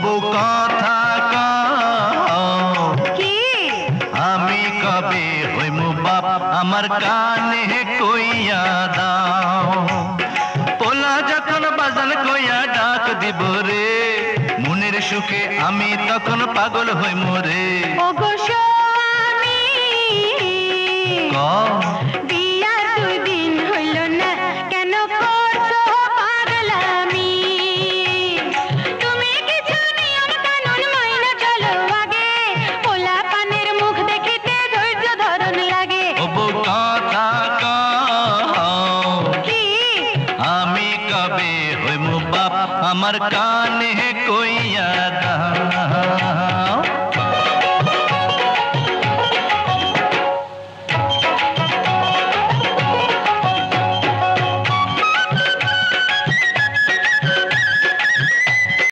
বউ কথা কও কি আমি কবে হইমু বাপ আমার কানে কইয়া দাও পোলা যখন বাজান কইয়া ডাক দিব রে মনের সুখে আমি তখন পাগল হইমু রে ওগো স্বামী কও বিয়ার 2 দিন হইল না কেন করছো পাগলামি তুমি কিছু নিয়ম কানুন মাইনা চলো আগে পোলা পানের মুখ দেখিতে ধৈর্য ধরন লাগে ও বউ কথা কও কি আমি কবে হইমু বাপ আমার কানে কইয়া দাও